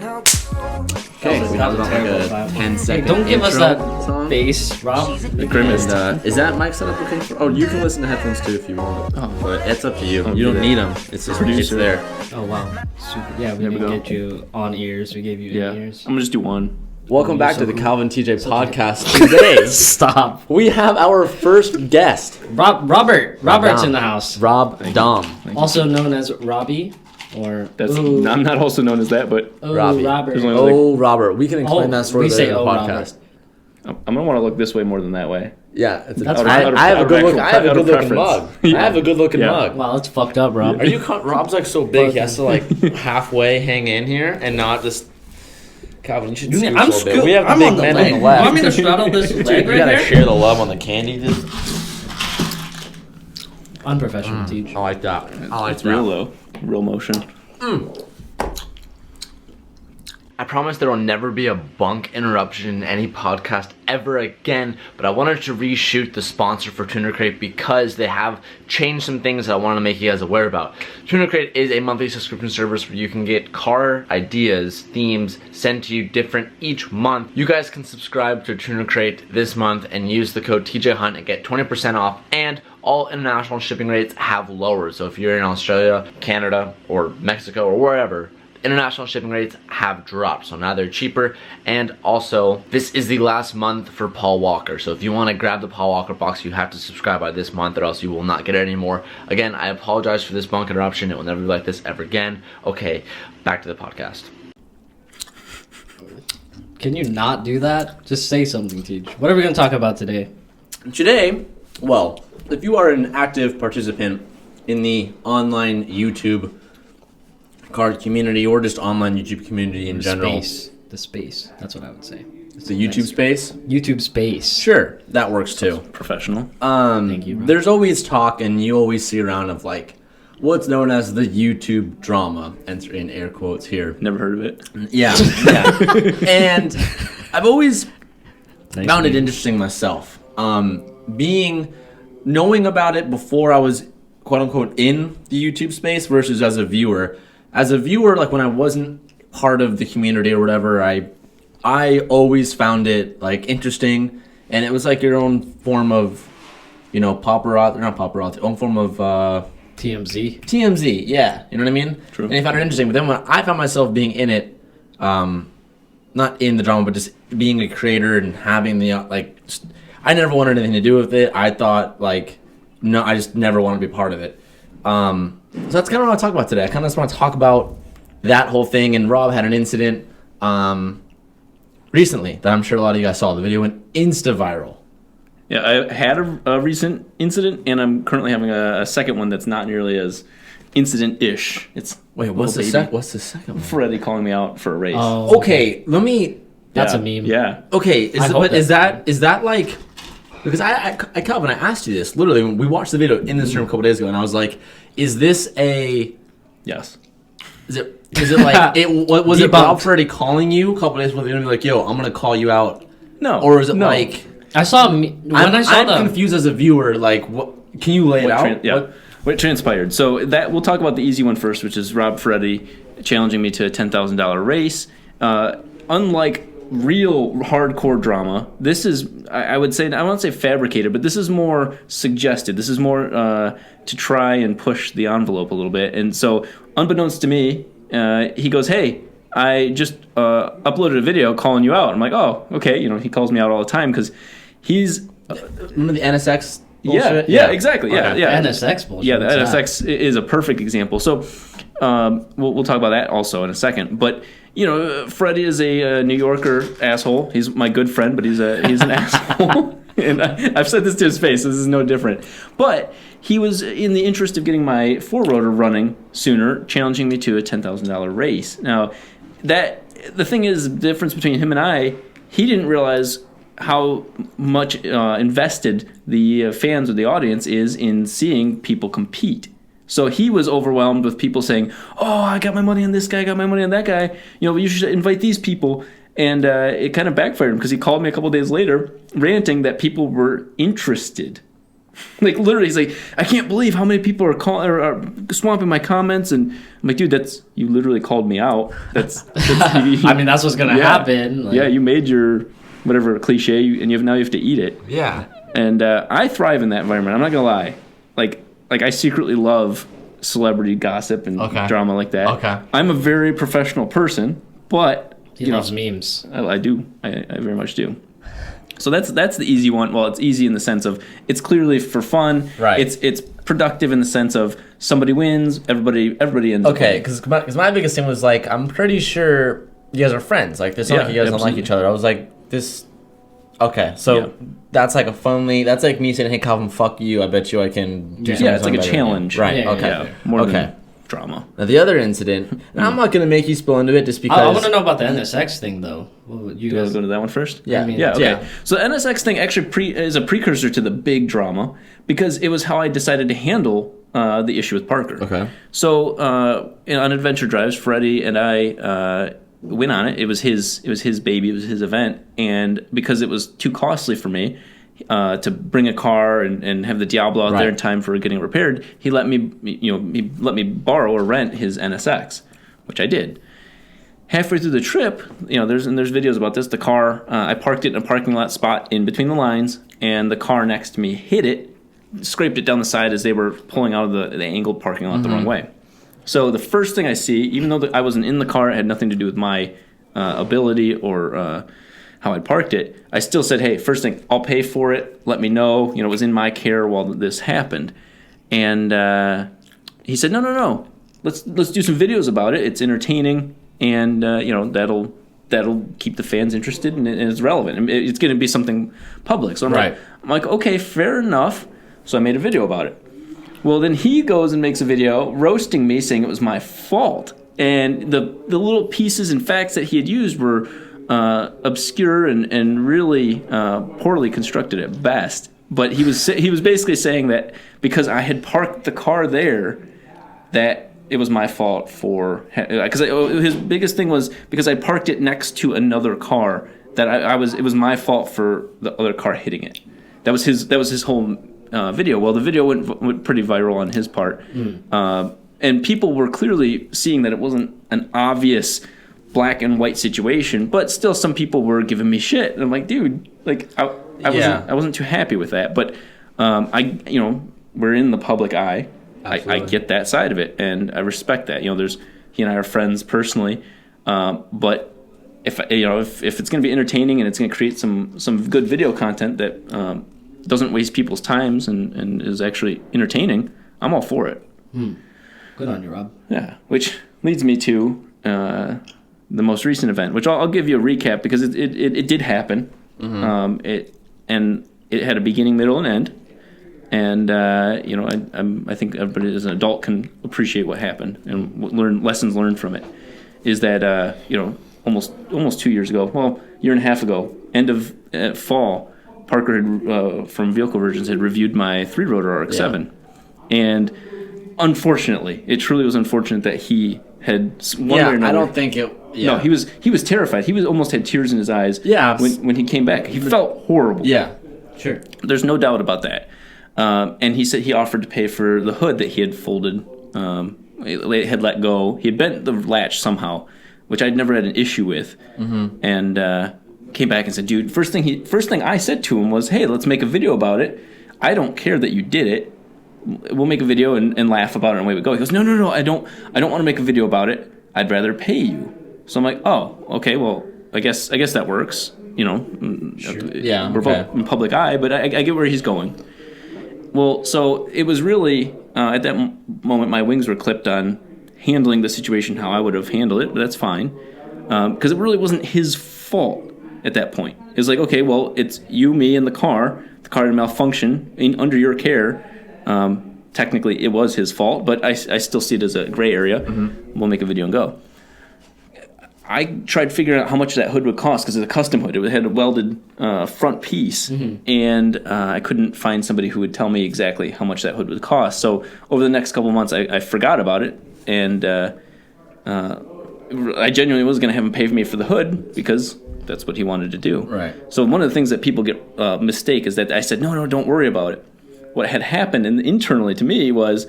Okay, so we have about like a 10-second Don't give us that song. bass, Rob. The grimmest. Is that mic setup okay for? Oh, you can listen to headphones too if you want. Oh, but it's up to you. You don't need them. It's just it's there. Oh wow, super. Yeah, we didn't get you on ears. We gave you in ears. I'm gonna just do one. Welcome back to the Calvin TJ podcast. Today, Stop. we have our first guest, Robert's Dahm. in the house. Rob Dahm. Also known as Robbie, or I'm not also known as that, but Robbie. Robert. Oh, Robert. We can explain that story later in the podcast. I'm gonna want to look this way more than that way. Yeah, I have a good look. I have a good looking mug. I have a good looking mug. Wow, that's fucked up, Rob. Are you? Rob's like so big, he has to like halfway hang in here and not just. Calvin, you should scoot a little bit. We have the big men on the left. You want me to straddle this leg You right gotta here? share the love on the candy. Unprofessional, teach. I like that. It's real though, real motion. I promise there will never be a bunk interruption in any podcast ever again, but I wanted to reshoot the sponsor for Tuner Crate because they have changed some things that I want to make you guys aware about. Tuner Crate is a monthly subscription service where you can get car ideas, themes sent to you different each month. You guys can subscribe to Tuner Crate this month and use the code TJHunt and get 20% off, and all international shipping rates have lowered. So if you're in Australia, Canada, or Mexico, or wherever, international shipping rates have dropped, so now they're cheaper. And also, this is the last month for Paul Walker, so if you want to grab the Paul Walker box, you have to subscribe by this month or else you will not get it anymore. Again, I apologize for this bunk interruption. It will never be like this ever again. Okay, back to the podcast. Can you not do that? Just say something, Teach. What are we going to talk about today? Today, well, if you are an active participant in the online YouTube card community or just online YouTube community in general. The space. That's what I would say. It's the YouTube space? YouTube space. Sure, that works too. Professional. Thank you, Rob. There's always talk, and you always see around of like what's known as the YouTube drama, enter in air quotes here. Never heard of it. Yeah. And I've always found it interesting myself. Knowing about it before I was quote unquote in the YouTube space versus as a viewer. As a viewer, like when I wasn't part of the community or whatever, I always found it like interesting, and it was like your own form of, own form of TMZ, yeah, you know what I mean? True. And I found it interesting, but then when I found myself being in it, not in the drama, but just being a creator and having the I never wanted anything to do with it. I thought no, I just never wanted to be part of it. So that's kind of what I want to talk about today. I kind of just want to talk about that whole thing. And Rob had an incident recently that I'm sure a lot of you guys saw. The video went insta-viral. Yeah, I had a recent incident, and I'm currently having a second one that's not nearly as incident-ish. What's the second one? Freddie calling me out for a race. Oh, Okay, let me... That's a meme. Yeah. Okay, is that like... Because Calvin, I asked you this. Literally, when we watched the video in this room a couple days ago, and I was like, is this a... Yes. Is it like... was it Bob Freddy calling you a couple days before the interview, like, yo, I'm going to call you out? No. Or is it like... I saw I'm confused as a viewer, like, what... Can you lay it out? What transpired? So that we'll talk about the easy one first, which is Rob Freddy challenging me to a $10,000 race. Unlike real hardcore drama, this is, I would say, I won't say fabricated, but this is more suggested. This is more to try and push the envelope a little bit. And so, unbeknownst to me, he goes, "Hey, I just uploaded a video calling you out." I'm like, "Oh, okay." He calls me out all the time because he's... Remember the NSX bullshit? Yeah, exactly. Okay. Yeah. NSX bullshit. Yeah, the NSX is a perfect example. So we'll talk about that also in a second. But Freddie is a New Yorker asshole. He's my good friend, but he's an asshole. And I've said this to his face. So this is no different. But he was, in the interest of getting my 4-rotor running sooner, challenging me to a $10,000 race. Now, the thing is, the difference between him and I, he didn't realize how much invested the fans or the audience is in seeing people compete. So he was overwhelmed with people saying, "Oh, I got my money on this guy, I got my money on that guy. You should invite these people." And it kind of backfired him because he called me a couple days later ranting that people were interested Like literally, he's like, I can't believe how many people are swamping my comments, and I'm like, dude, you literally called me out. That's I mean, that's what's gonna happen. Like, yeah, you made your whatever cliche, and now you have to eat it. Yeah. And I thrive in that environment. I'm not gonna lie. Like I secretly love celebrity gossip and drama like that. Okay. I'm a very professional person, but he loves memes. I do. I very much do. So that's the easy one. Well, it's easy in the sense of it's clearly for fun. Right. It's productive in the sense of somebody wins, everybody ends up winning. Because my biggest thing was like, I'm pretty sure you guys are friends. Like, it's not like you guys don't like each other. I was like, this. Okay, so that's like that's like me saying, hey, Calvin, fuck you. I bet you I can do something. Yeah, it's like a challenge. Right. Yeah, okay. yeah. More than drama. Now the other incident, and I'm not gonna make you spill into it just because. I want to know about the NSX thing though. You guys go to that one first? Yeah. Okay. So the NSX thing actually is a precursor to the big drama because it was how I decided to handle the issue with Parker. Okay. So on adventure drives, Freddie and I went on it. It was his baby. It was his event, and because it was too costly for me to bring a car and have the Diablo out there in time for getting it repaired, he let me borrow or rent his NSX, which I did. Halfway through the trip, there's videos about this. The car, I parked it in a parking lot spot in between the lines, and the car next to me hit it, scraped it down the side as they were pulling out of the angled parking lot the wrong way. So the first thing I see, even though I wasn't in the car, it had nothing to do with my ability or how I parked it, I still said, hey, first thing, I'll pay for it. Let me know. It was in my care while this happened. And he said, no. Let's do some videos about it. It's entertaining, and that'll keep the fans interested, and it's relevant. It's going to be something public. So I'm like, okay, fair enough. So I made a video about it. Well, then he goes and makes a video roasting me, saying it was my fault. And the little pieces and facts that he had used were obscure and really poorly constructed at best. But he was basically saying that because I had parked the car there, that it was my fault for because his biggest thing was because I parked it next to another car that it was my fault for the other car hitting it. That was his whole video. Well, the video went pretty viral on his part, and people were clearly seeing that it wasn't an obvious black and white situation, but still some people were giving me shit, and I'm like, dude, like I wasn't too happy with that, but we're in the public eye. I get that side of it, and I respect that. He and I are friends personally, but if it's going to be entertaining and it's going to create some good video content that doesn't waste people's times and is actually entertaining, I'm all for it. Good on you, Rob. Yeah, which leads me to the most recent event, which I'll give you a recap because it did happen. It had a beginning, middle, and end. And I think everybody as an adult can appreciate what happened and learn lessons learned from it. Is that almost 2 years ago, year and a half ago, end of fall, Parker had, from Vehicle Versions had reviewed my 3-rotor RX-7, and unfortunately, it truly was unfortunate that he had one way or another. I don't think it. Yeah. No, he was terrified. He almost had tears in his eyes. Yeah, when he came back, he felt horrible. Yeah, sure. There's no doubt about that. And he said he offered to pay for the hood that he had folded, had let go. He had bent the latch somehow, which I'd never had an issue with, and came back and said, "Dude, first thing I said to him was, hey, let's make a video about it. I don't care that you did it. We'll make a video and laugh about it and away we go." He goes, "No, I don't want to make a video about it. I'd rather pay you." So I'm like, "Oh, okay, well, I guess that works. Sure. Yeah, we're both in public eye, but I get where he's going." Well, so it was really, at that moment, my wings were clipped on handling the situation how I would have handled it, but that's fine. Because it really wasn't his fault at that point. It was like, okay, well, it's you, me, and the car. The car had malfunction under your care. Technically, it was his fault, but I still see it as a gray area. We'll make a video and go. I tried figuring out how much that hood would cost because it's a custom hood. It had a welded front piece, and I couldn't find somebody who would tell me exactly how much that hood would cost. So over the next couple of months, I forgot about it, and I genuinely was going to have him pay for me for the hood because that's what he wanted to do. Right. So one of the things that people get mistake is that I said, no, don't worry about it. what had happened and internally to me was,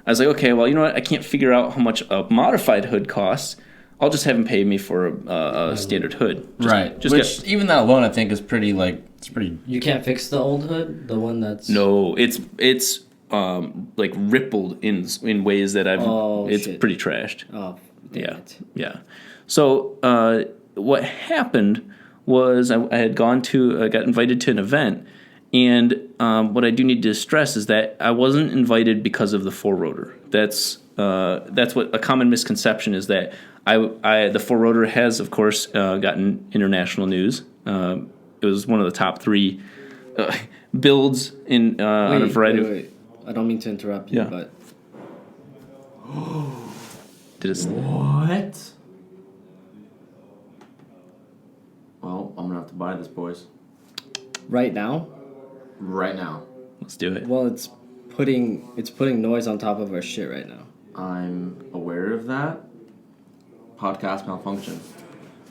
I was like, okay, well, you know what? I can't figure out how much a modified hood costs. I'll just have him pay me for a standard hood. Which even that alone, I think, is pretty it's pretty. You can't fix the old hood, the one that's. No, it's like rippled in ways that it's shit. pretty trashed. Oh, Yeah. So what happened was I got invited to an event, and what I do need to stress is that I wasn't invited because of the four rotor. That's what a common misconception is, that the four rotor has, of course, gotten international news. It was one of the top 3 builds in on a variety. Wait. I don't mean to interrupt you, but did it? What? Well, I'm gonna have to buy this, boys. Right now. Let's do it. Well, it's putting noise on top of our shit right now. I'm aware of that. Podcast malfunction.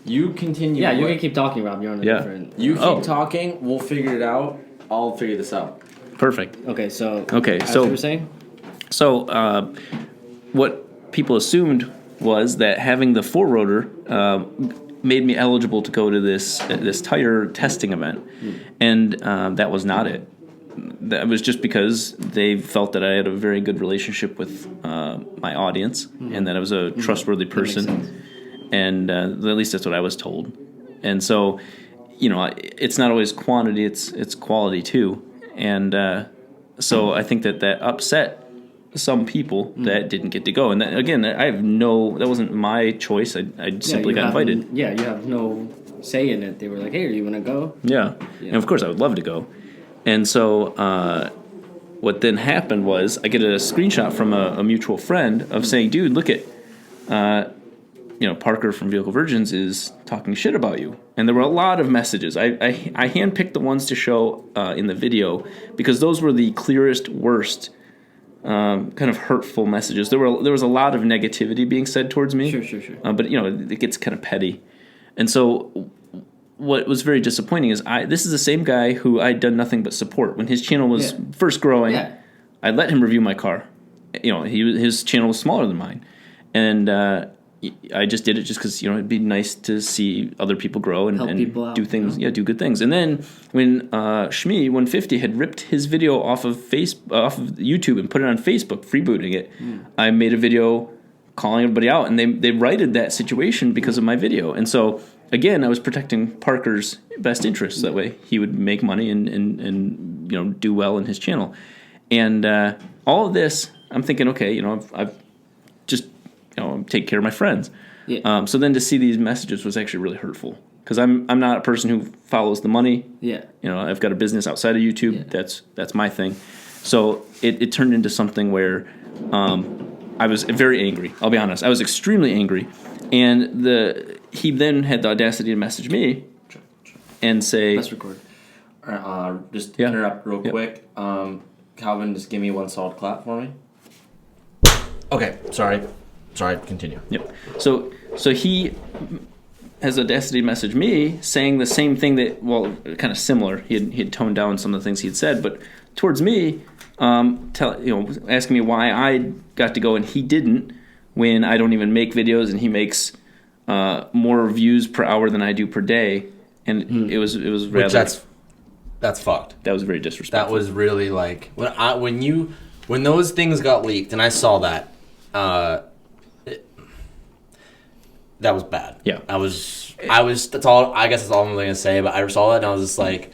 You continue. Yeah, you can keep talking, Rob. You're on a different. You keep talking. We'll figure it out. I'll figure this out. Perfect. Okay, so. As you were saying. So, what people assumed was that having the four rotor made me eligible to go to this tire testing event, and that was not it. That was just because they felt that I had a very good relationship with my audience, and that I was a trustworthy person, and at least that's what I was told. And so, it's not always quantity; it's quality too. And so I think that upset some people that didn't get to go. And that, again, that wasn't my choice. I simply got invited. You have no say in it. They were like, hey, you want to go? Yeah. And of course I would love to go. And so what then happened was I get a screenshot from a mutual friend of saying, dude, look at, Parker from Vehicle Virgins is talking shit about you. And there were a lot of messages. I handpicked the ones to show in the video because those were the clearest, worst, kind of hurtful messages. There was a lot of negativity being said towards me. Sure. But it gets kind of petty. And so what was very disappointing is this is the same guy who I'd done nothing but support. When his channel was first growing, I let him review my car. His channel was smaller than mine. And I just did it just because, it'd be nice to see other people grow and do things, do good things. And then when Shmi 150 had ripped his video off of YouTube and put it on Facebook, freebooting it, I made a video calling everybody out, and they righted that situation because of my video. And so, again, I was protecting Parker's best interests. That way he would make money and do well in his channel. And all of this, I'm thinking, okay, I've just take care of my friends. Yeah. So then to see these messages was actually really hurtful because I'm not a person who follows the money. Yeah. I've got a business outside of YouTube. Yeah. That's my thing. So it turned into something where I was very angry. I'll be honest. I was extremely angry, and he then had the audacity to message me and say, "Let's record." Just interrupt real quick. Calvin, just give me one solid clap for me. Okay. Sorry, continue. Yep. So he has the audacity to message me saying the same thing that, kind of similar. He had toned down some of the things he had said, but towards me, asking me why I got to go and he didn't, when I don't even make videos and he makes more views per hour than I do per day, and it was rather. Which that's fucked. That was very disrespectful. That was really like when those things got leaked and I saw that. That was bad. Yeah. That's all, I guess that's all I'm going to say, but I saw that and I was just like,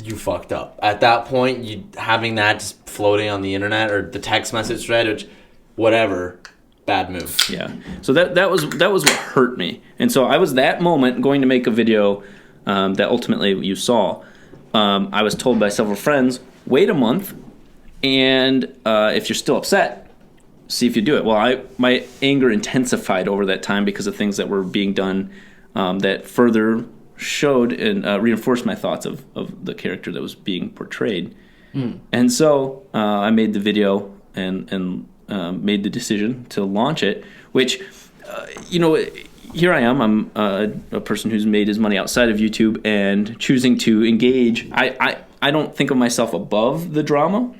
you fucked up. At that point, having that just floating on the internet or the text message thread, which, whatever, bad move. Yeah. So that was what hurt me. And so I was that moment going to make a video that ultimately you saw. I was told by several friends, wait a month, and if you're still upset, see if you do it. Well, my anger intensified over that time because of things that were being done that further showed and reinforced my thoughts of the character that was being portrayed. And so I made the video and made the decision to launch it, which, here I am. I'm a person who's made his money outside of YouTube and choosing to engage. I don't think of myself above the drama.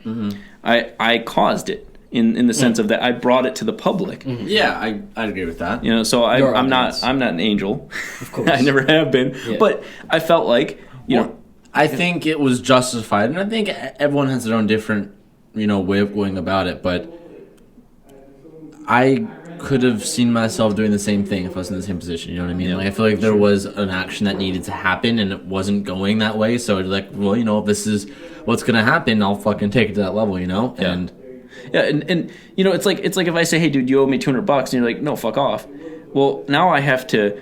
I caused it in the sense of that I brought it to the public. Yeah, I agree with that. You know, so I'm not an angel. Of course. I never have been. Yeah. But I felt like, you know, I think it was justified, and I think everyone has their own different, way of going about it. But I could have seen myself doing the same thing if I was in the same position. You know what I mean? Yeah. Like, I feel like there was an action that needed to happen, and it wasn't going that way. So it's like, well, if this is what's gonna happen, I'll fucking take it to that level. Yeah. And Yeah, and it's like if I say, hey, dude, you owe me $200, and you're like, no, fuck off. Well, now I have to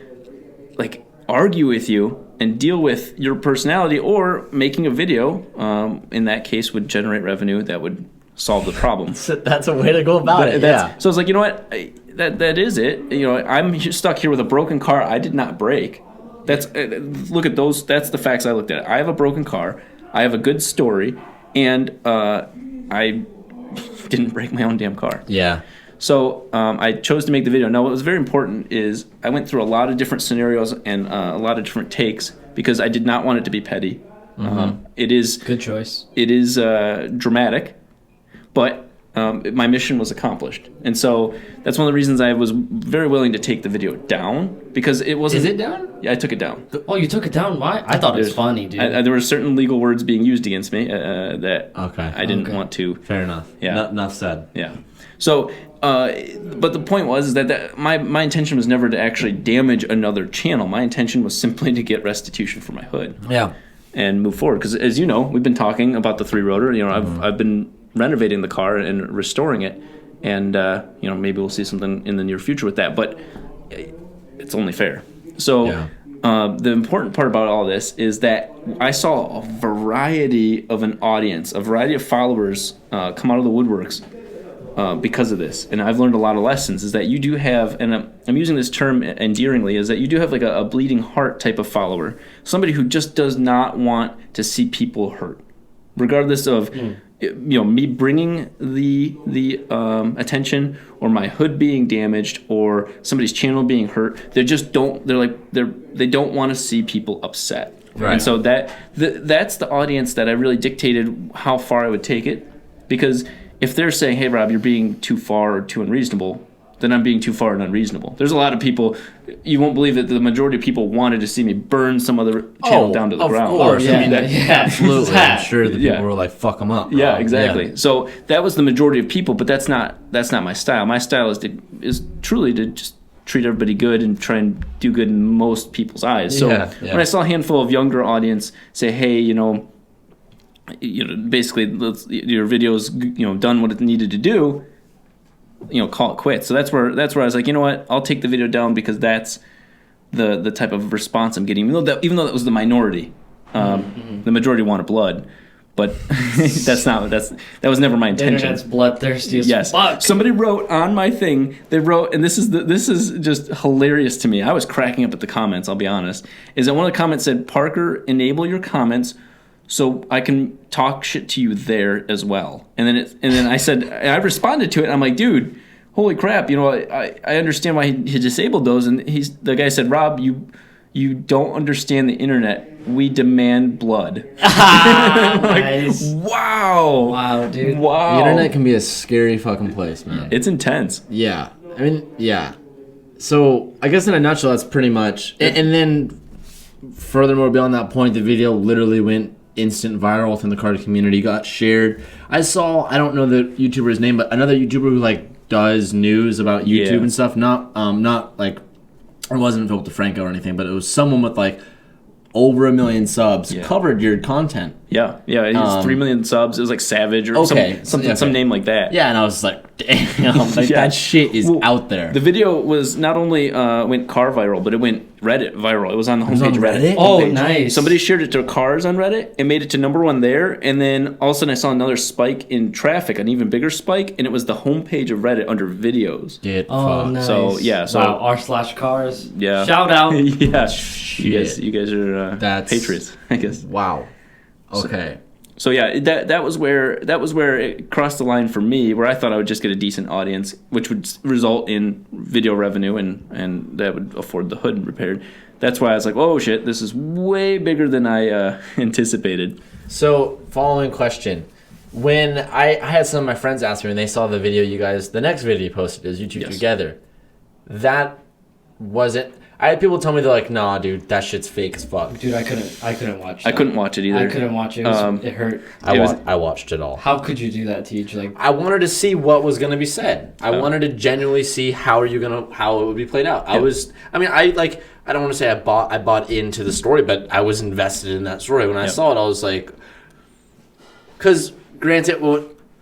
like argue with you and deal with your personality, or making a video. In that case, would generate revenue that would solve the problem. that's a way to go about it. Yeah. So it's like, you know what? That is it. I'm stuck here with a broken car. I did not break. That's look at those. That's the facts I looked at. I have a broken car. I have a good story, and I didn't break my own damn car. Yeah. So I chose to make the video. Now, what was very important is I went through a lot of different scenarios and a lot of different takes because I did not want it to be petty. It is Good choice. It is dramatic, but my mission was accomplished, and so that's one of the reasons I was very willing to take the video down because it wasn't. Is it down? Yeah, I took it down. Oh, you took it down? Why? I thought it was funny, dude. There were certain legal words being used against me that I didn't want to. Fair enough. Yeah. Enough said. Yeah. So, but the point was is that my intention was never to actually damage another channel. My intention was simply to get restitution for my hood. Yeah. And move forward. Because as you know, we've been talking about the 3-rotor. I've been renovating the car and restoring it. And, maybe we'll see something in the near future with that. But it's only fair. So the important part about all this is that I saw a variety of an audience, a variety of followers come out of the woodworks because of this. And I've learned a lot of lessons, is that you do have, and I'm using this term endearingly, is that you do have like a bleeding heart type of follower. Somebody who just does not want to see people hurt. Regardless of, me bringing the attention or my hood being damaged or somebody's channel being hurt, they don't want to see people upset. Right. And so that's the audience that I really dictated how far I would take it. Because if they're saying, hey, Rob, you're being too far or too unreasonable, then I'm being too far and unreasonable. There's a lot of people, you won't believe that the majority of people wanted to see me burn some other channel down to the ground. Of course. Absolutely. I'm Exactly. sure the people were like, fuck them up. Yeah, exactly. Yeah. So that was the majority of people, but that's not my style. My style is truly to just treat everybody good and try and do good in most people's eyes. So when I saw a handful of younger audience say, hey, basically your video's done what it needed to do, call it quits. So that's where I was like, you know what, I'll take the video down because that's the type of response I'm getting. Even though that was the minority, the majority wanted blood, but that was never my intention. The internet's bloodthirsty as fuck. Somebody wrote on my thing. They wrote, and this is just hilarious to me. I was cracking up at the comments. I'll be honest. Is that one of the comments said, "Parker, enable your comments so I can talk shit to you there as well." And then I said, I responded to it. And I'm like, dude, holy crap! I understand why he disabled those. And the guy said, Rob, you don't understand the internet. We demand blood. Nice. Wow, dude. Wow. The internet can be a scary fucking place, man. It's intense. Yeah. I mean, yeah. So I guess in a nutshell, that's pretty much. And then, furthermore, beyond that point, the video literally went instant viral within the car community, got shared. I don't know the YouTuber's name, but another YouTuber who like does news about YouTube and stuff. Not like, it wasn't Philip DeFranco or anything, but it was someone with like over 1 million subs covered your content. Yeah. He's 3 million subs. It was like Savage or some name like that. Yeah, and I was like, damn, that shit is out there. The video was not only went car viral, but it went Reddit viral. It was on the homepage of Reddit. Oh, nice. Somebody shared it to cars on Reddit and made it to #1 there, and then all of a sudden I saw another spike in traffic, an even bigger spike, and it was the homepage of Reddit under videos. Nice. So wow, r/cars. Yeah. Shout out. Yeah. You guys are patriots, I guess. Wow. Okay. So yeah, that was where it crossed the line for me, where I thought I would just get a decent audience, which would result in video revenue, and that would afford the hood repaired. That's why I was like, oh shit, this is way bigger than I anticipated. So, following question. When I had some of my friends ask me when they saw the video the next video you posted is YouTube Together. That wasn't... I had people tell me, they're like, nah, dude, that shit's fake as fuck. Dude, I couldn't watch that. I couldn't watch it either. I couldn't watch it. It hurt. I watched it all. How could you do that, Teach? Like, I wanted to see what was going to be said. I wanted to genuinely see how it would be played out. Yeah. I don't want to say I bought into the story, but I was invested in that story. When I saw it, I was like, because granted,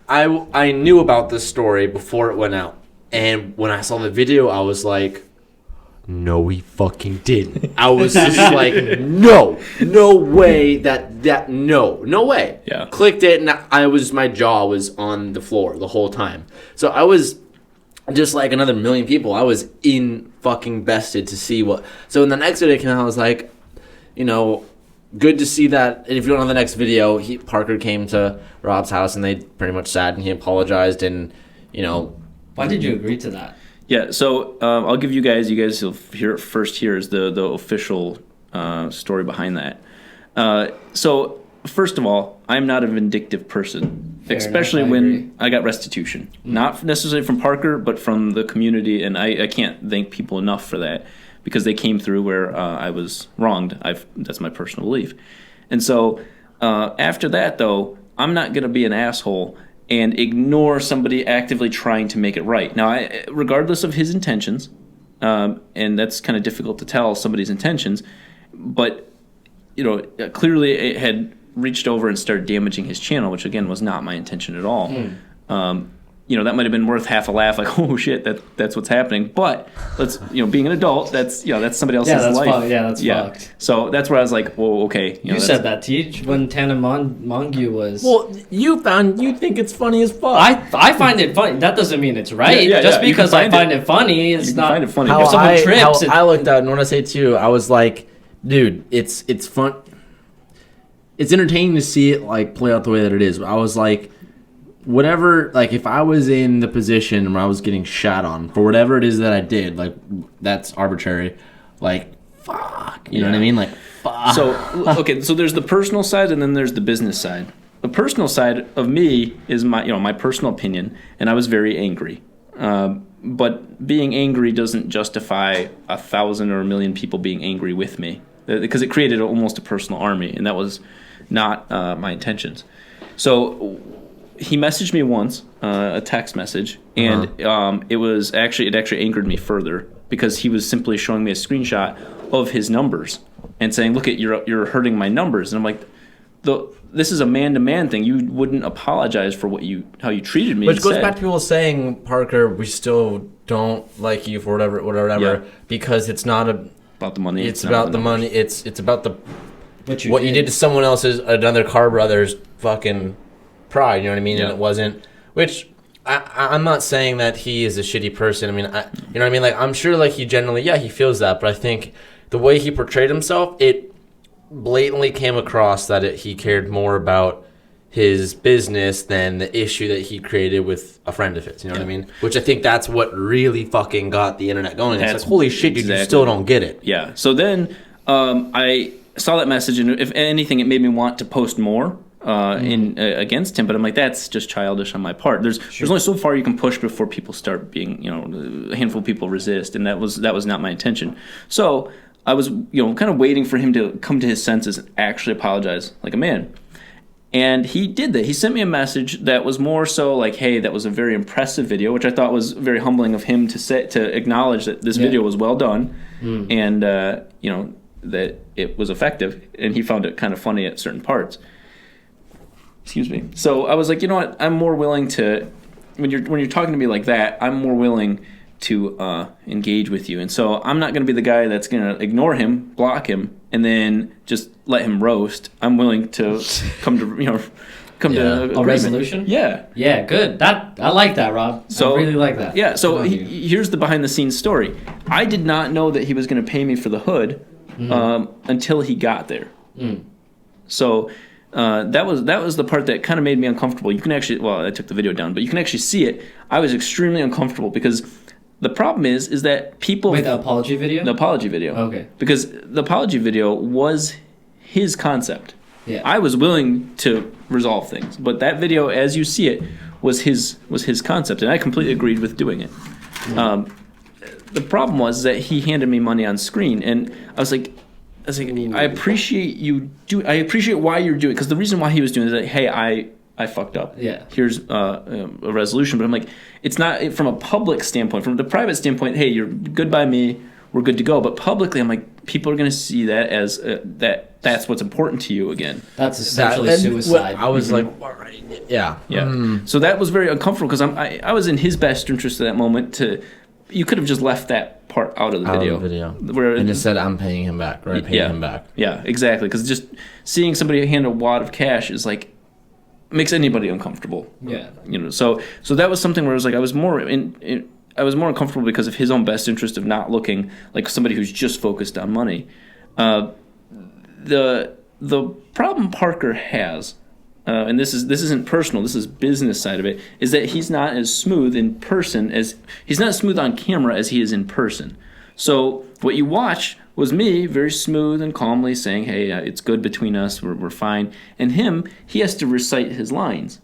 I knew about this story before it went out. And when I saw the video, I was like, no, he fucking didn't. I was just like, no way no way. Yeah. Clicked it, and my jaw was on the floor the whole time. So I was just like another million people. I was in fucking vested to see what. So in the next video came out, I was like, good to see that. And if you don't know the next video, Parker came to Rob's house and they pretty much sat and he apologized and Why did you agree to that? Yeah, so I'll give you guys will hear it first here is the official story behind that. So first of all, I'm not a vindictive person, especially when I got restitution. Not necessarily from Parker, but from the community, and I can't thank people enough for that because they came through where I was wronged. That's my personal belief. And so after that, though, I'm not going to be an asshole and ignore somebody actively trying to make it right. Now, regardless of his intentions, and that's kind of difficult to tell somebody's intentions, but clearly it had reached over and started damaging his channel, which again was not my intention at all. That might have been worth half a laugh, like, oh shit, that's what's happening. But let's, being an adult, that's somebody else's life. That's fucked. So that's where I was like, well, okay. You said that, Teach, when Tana Mongu was. Well, you think it's funny as fuck. I find it funny. That doesn't mean it's right. Just because I find it funny, it's not. Find it funny. If someone trips, I looked at it, and when I say to you, I was like, dude, it's fun. It's entertaining to see it like play out the way that it is. I was like, whatever, like if I was in the position where I was getting shot on for whatever it is that I did, like that's arbitrary. Like, fuck, you know what I mean? Like, fuck. So okay, so there's the personal side and then there's the business side. The personal side of me is my personal opinion, and I was very angry. But being angry doesn't justify 1,000 or 1,000,000 people being angry with me, because it created almost a personal army, and that was not my intentions. So he messaged me once, a text message, and it actually angered me further because he was simply showing me a screenshot of his numbers and saying, "Look, you're hurting my numbers," and I'm like, this is a man-to-man thing. You wouldn't apologize for how you treated me. Which goes back to people saying, Parker, we still don't like you for whatever, because it's not about the money. It's about the money. It's about the what you did to someone else's, another car brother's fucking pride. You know what I mean? Yeah. And it wasn't. Which I'm not saying that he is a shitty person. I mean, you know what I mean? Like, I'm sure, like, he generally, he feels that, but I think the way he portrayed himself, it blatantly came across that he cared more about his business than the issue that he created with a friend of his. You know what I mean? Which I think that's what really fucking got the internet going. It's like, holy shit, dude, you still don't get it. Yeah. So then I saw that message, and if anything, it made me want to post more against him. But I'm like, that's just childish on my part. There's only so far you can push before people start being, a handful of people resist, and that was not my intention. So I was, kind of waiting for him to come to his senses and actually apologize like a man. And he did that. He sent me a message that was more so like, hey, that was a very impressive video, which I thought was very humbling of him to acknowledge that this video was well done and, that it was effective. And he found it kind of funny at certain parts. Excuse me. So I was like, you know what? I'm more willing to, when you're talking to me like that, I'm more willing to engage with you. And so I'm not going to be the guy that's going to ignore him, block him, and then just let him roast. I'm willing to come to a resolution. Yeah, good. I like that, Rob. I really like that. Yeah. So here's the behind the scenes story. I did not know that he was going to pay me for the hood until he got there. So that was the part that kind of made me uncomfortable. You can actually, well, I took the video down, but you can actually see it. I was extremely uncomfortable because the problem is that people... Wait, the apology video? The apology video. Okay. Because the apology video was his concept. Yeah. I was willing to resolve things, but that video, as you see it, was his concept, and I completely agreed with doing it. The problem was that he handed me money on screen, and I was like, I appreciate I appreciate why you're doing it, because the reason why he was doing it is that, hey, I fucked up. Yeah. Here's a resolution, but I'm like, it's not from a public standpoint. From the private standpoint, hey, you're good by me, we're good to go. But publicly, I'm like, people are going to see that as that's what's important to you again. That's essentially suicide. I was like, all right, yeah. So that was very uncomfortable because I was in his best interest at that moment. You could have just left that part out of the video. Where and just said, I'm paying him back, right? Paying him back. Yeah, exactly. Because just seeing somebody hand a wad of cash is like, makes anybody uncomfortable. Yeah. So that was something where I was like, I was more uncomfortable because of his own best interest of not looking like somebody who's just focused on money. The problem Parker has, and this isn't personal, this is business side of it, is that he's not as smooth in person he's not as smooth on camera as he is in person. So what you watch was me very smooth and calmly saying, hey, it's good between us, we're fine. And him, he has to recite his lines.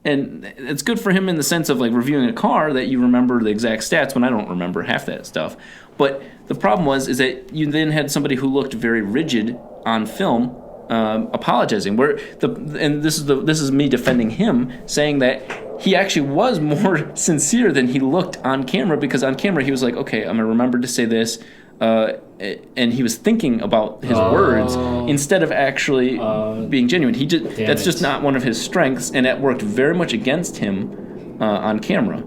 And it's good for him in the sense of like reviewing a car that you remember the exact stats when I don't remember half that stuff. But the problem is that you then had somebody who looked very rigid on film, apologizing. And this is me defending him, saying that he actually was more sincere than he looked on camera, because on camera he was like, okay, I'm gonna remember to say this. And he was thinking about his words instead of actually being genuine. That's just not one of his strengths, and it worked very much against him on camera.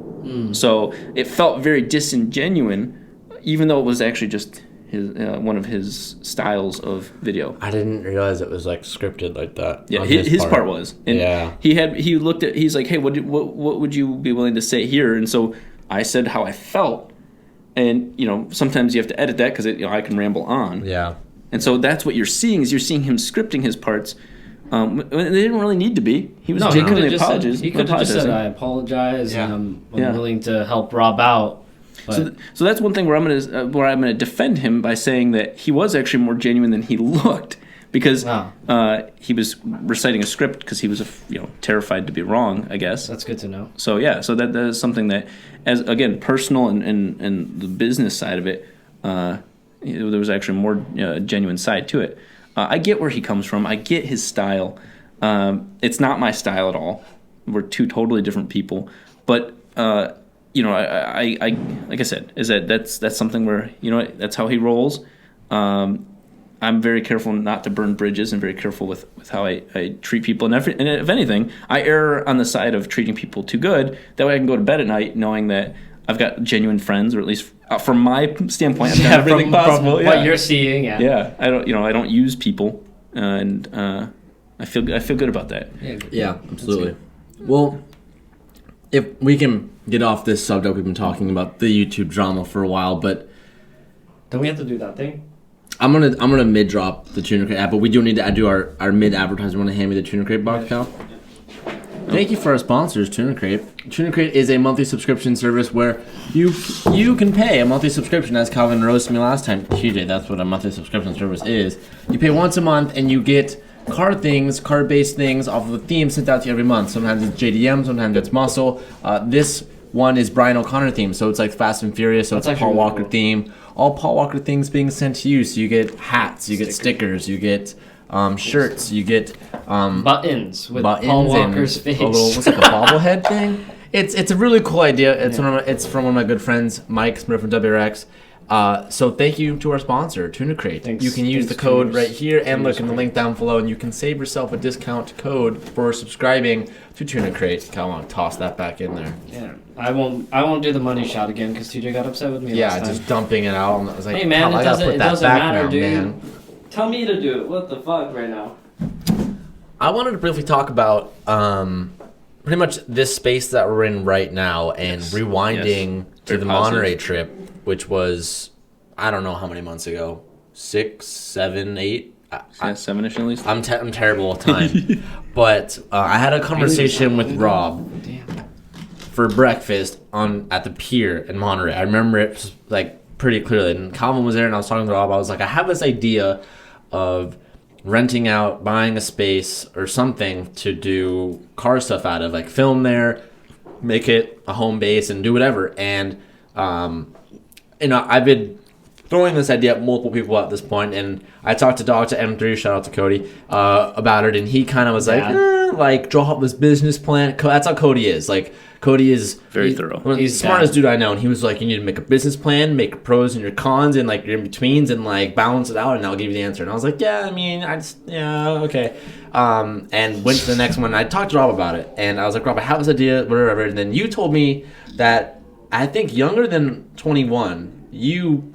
So it felt very disingenuine, even though it was actually just one of his styles of video. I didn't realize it was like scripted like that. Yeah, his part was. And yeah. He's like, hey, what would you be willing to say here? And so I said how I felt. And, sometimes you have to edit that because I can ramble on. Yeah. And so that's what you're seeing him scripting his parts. They didn't really need to be. He was genuinely apologizing. He could have just said, I apologize, and I'm willing to help Rob out. So that's one thing where I'm gonna defend him by saying that he was actually more genuine than he looked, because he was reciting a script because he was terrified to be wrong, I guess. That's good to know. So that is something that, as again, personal and the business side of it, there was actually a more genuine side to it. I get where he comes from. I get his style. It's not my style at all. We're two totally different people. But I like I said, that's something where that's how he rolls. I'm very careful not to burn bridges and very careful with how I treat people. And if anything, I err on the side of treating people too good. That way I can go to bed at night knowing that I've got genuine friends, or at least from my standpoint, I've done everything possible. From what you're seeing, yeah. I don't use people, and I feel good about that. Yeah, absolutely. Well, if we can get off this subject, we've been talking about the YouTube drama for a while, but don't we have to do that thing? I'm gonna mid drop the Tuner Crate app, but we do need to do our mid advertisement. Want to hand me the Tuner Crate box, Cal? Thank you for our sponsors, Tuner Crate. Tuner Crate is a monthly subscription service where you can pay a monthly subscription, as Calvin roasted me last time. TJ, that's what a monthly subscription service is. You pay once a month and you get card-based things off of a theme sent out to you every month. Sometimes it's JDM, sometimes it's Muscle. This one is Brian O'Connor theme, so it's like Fast and Furious, so it's a Paul Walker theme. All Paul Walker things being sent to you, so you get hats, you get stickers, you get shirts, you get buttons with Paul Walker's face. A little, what's like a bobblehead thing? It's a really cool idea. It's from one of my good friends, Mike Smith from WRX. So thank you to our sponsor, Tuner Crate. You can use the code right here and look in the link down below, and you can save yourself a discount code for subscribing to Tuner Crate. Come on, toss that back in there. Yeah, I won't do the money shot again because TJ got upset with me. Yeah, last time. just dumping it out. And I was like, hey man, it doesn't matter, dude. Man. Tell me to do it. What the fuck right now? I wanted to briefly talk about pretty much this space that we're in right now and rewinding to the Monterey trip, which was, I don't know how many months ago, 6, 7, 8. 7-ish at least. I'm terrible with time. But I had a conversation with Rob for breakfast at the pier in Monterey. I remember it like pretty clearly. And Calvin was there, and I was talking to Rob. I was like, I have this idea of renting out, buying a space or something to do car stuff out of, like film there, make it a home base, and do whatever. And I've been throwing this idea at multiple people at this point, and I talked to Dr. M3, shout out to Cody, about it, and he kind of was like, draw up this business plan. That's how Cody is. Like, Cody is very thorough. He's the smartest dude I know, and he was like, you need to make a business plan, make your pros and your cons and like your in-betweens, and like balance it out, and I'll give you the answer. And I was like, okay. And went to the next one. I talked to Rob about it, and I was like, Rob, I have this idea, whatever. And then you told me that I think younger than 21, you